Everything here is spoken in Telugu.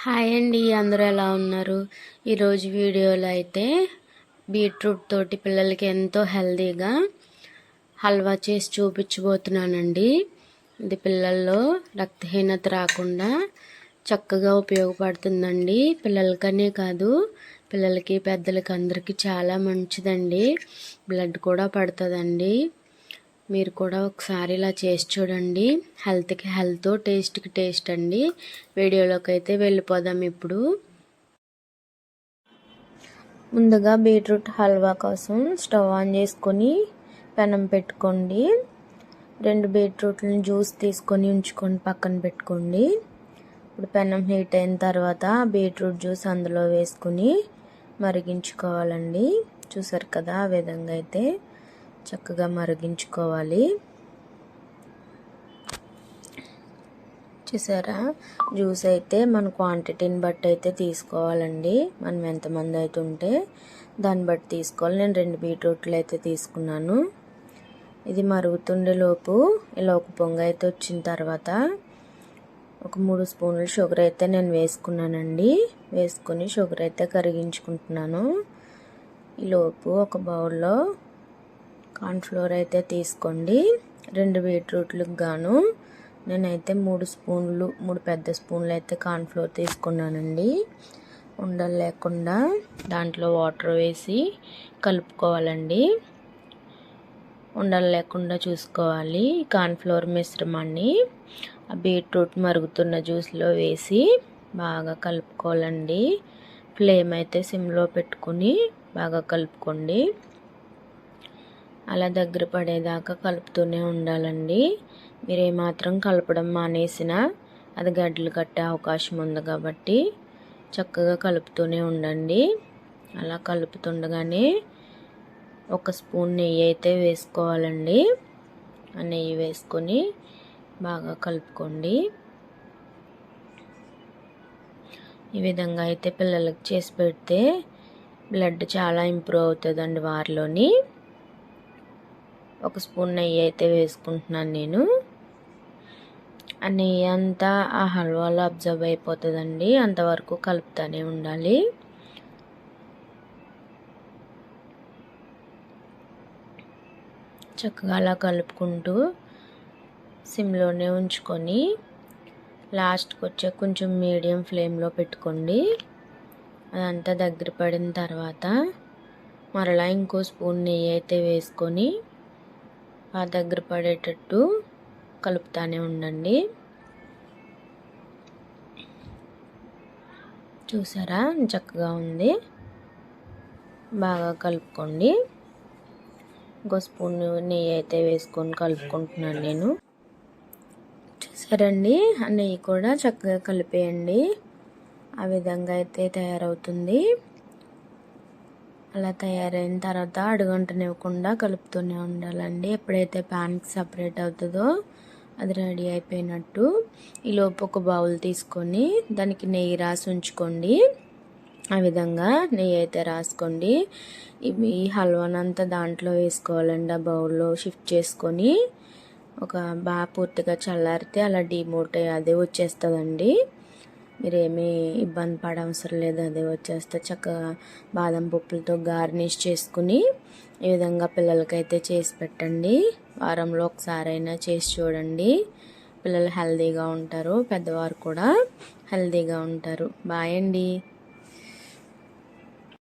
హాయ్ అండి, అందరూ ఎలా ఉన్నారు? ఈరోజు వీడియోలో అయితే బీట్రూట్ తోటి పిల్లలకి ఎంతో హెల్తీగా హల్వా చేసి చూపించబోతున్నానండి. ఇది పిల్లల్లో రక్తహీనత రాకుండా చక్కగా ఉపయోగపడుతుందండి. పిల్లలకనే కాదు, పిల్లలకి పెద్దలకి అందరికీ చాలా మంచిదండి. బ్లడ్ కూడా పడుతుందండి. మీరు కూడా ఒకసారి ఇలా చేసి చూడండి. హెల్త్కి హెల్త్, టేస్ట్కి టేస్ట్ అండి. వీడియోలోకి అయితే వెళ్ళిపోదాం. ఇప్పుడు ముందుగా బీట్రూట్ హల్వా కోసం స్టవ్ ఆన్ చేసుకొని పెనం పెట్టుకోండి. 2 బీట్రూట్లను జ్యూస్ తీసుకొని ఉంచుకొని పక్కన పెట్టుకోండి. ఇప్పుడు పెనం హీట్ అయిన తర్వాత బీట్రూట్ జ్యూస్ అందులో వేసుకుని మరిగించుకోవాలండి. చూసారు కదా, ఆ విధంగా అయితే చక్కగా మరిగించుకోవాలి. చూసారా, జ్యూస్ అయితే మన క్వాంటిటీని బట్టి అయితే తీసుకోవాలండి. మనం ఎంతమంది అయితే ఉంటే దాన్ని బట్టి తీసుకోవాలి. నేను 2 బీట్రూట్లు అయితే తీసుకున్నాను. ఇది మరుగుతుండే లోపు ఇలా ఒక పొంగు అయితే వచ్చిన తర్వాత ఒక 3 స్పూన్లు షుగర్ అయితే నేను వేసుకున్నానండి. వేసుకొని షుగర్ అయితే కరిగించుకుంటున్నాను. ఈలోపు ఒక బౌల్లో కార్న్ఫ్లోర్ అయితే తీసుకోండి. 2 బీట్రూట్లకు గాను నేనైతే 3 పెద్ద స్పూన్లు అయితే కార్న్ఫ్లోర్ తీసుకున్నానండి. ఉండలు లేకుండా దాంట్లో వాటర్ వేసి కలుపుకోవాలండి. ఉండలు లేకుండా చూసుకోవాలి. కార్న్ఫ్లోర్ మిశ్రమాన్ని ఆ బీట్రూట్ మరుగుతున్న జ్యూస్లో వేసి బాగా కలుపుకోవాలండి. ఫ్లేమ్ అయితే సిమ్లో పెట్టుకుని బాగా కలుపుకోండి. అలా దగ్గర పడేదాకా కలుపుతూనే ఉండాలండి. మీరు ఏమాత్రం కలపడం మానేసినా అది గడ్డలు కట్టే అవకాశం ఉంది కాబట్టి చక్కగా కలుపుతూనే ఉండండి. అలా కలుపుతుండగానే 1 స్పూన్ నెయ్యి అయితే వేసుకోవాలండి. ఆ నెయ్యి వేసుకొని బాగా కలుపుకోండి. ఈ విధంగా అయితే పిల్లలకి చేసి పెడితే బ్లడ్ చాలా ఇంప్రూవ్ అవుతుందండి. వారిలోని 1 స్పూన్ నెయ్యి అయితే వేసుకుంటున్నాను నేను. ఆ నెయ్యి అంతా ఆ హల్వాలో అబ్జర్వ్ అయిపోతుందండి. అంతవరకు కలుపుతూనే ఉండాలి. చక్కగా అలా కలుపుకుంటూ సిమ్లోనే ఉంచుకొని లాస్ట్కి వచ్చే కొంచెం మీడియం ఫ్లేమ్లో పెట్టుకోండి. అదంతా దగ్గర పడిన తర్వాత మరలా ఇంకో స్పూన్ నెయ్యి అయితే వేసుకొని ఆ దగ్గర పడేటట్టు కలుపుతూనే ఉండండి. చూసారా, చక్కగా ఉంది. బాగా కలుపుకోండి. ఇంకో స్పూన్ నెయ్యి అయితే వేసుకొని కలుపుకుంటున్నాను నేను. చూసారండి, ఆ నెయ్యి కూడా చక్కగా కలిపేయండి. ఆ విధంగా అయితే తయారవుతుంది. అలా తయారైన తర్వాత అడుగంటనివ్వకుండా కలుపుతూనే ఉండాలండి. ఎప్పుడైతే ప్యాన్కి సపరేట్ అవుతుందో అది రెడీ అయిపోయినట్టు. ఈలోపు ఒక బౌల్ తీసుకొని దానికి నెయ్యి రాసి ఉంచుకోండి. ఆ విధంగా నెయ్యి అయితే రాసుకోండి. ఈ హల్వానంతా దాంట్లో వేసుకోవాలండి. ఆ బౌల్లో షిఫ్ట్ చేసుకొని ఒక బాగా పూర్తిగా చల్లారితే అలా డీమోట్ అదే వచ్చేస్తుందండి. మీరేమీ ఇబ్బంది పడవసరం లేదు, అదే వచ్చేస్తే చక్కగా బాదం పప్పులతో గార్నిష్ చేసుకుని ఈ విధంగా పిల్లలకైతే చేసి పెట్టండి. వారంలో ఒకసారైనా చేసి చూడండి. పిల్లలు హెల్తీగా ఉంటారు, పెద్దవారు కూడా హెల్తీగా ఉంటారు. బాయ్ అండి.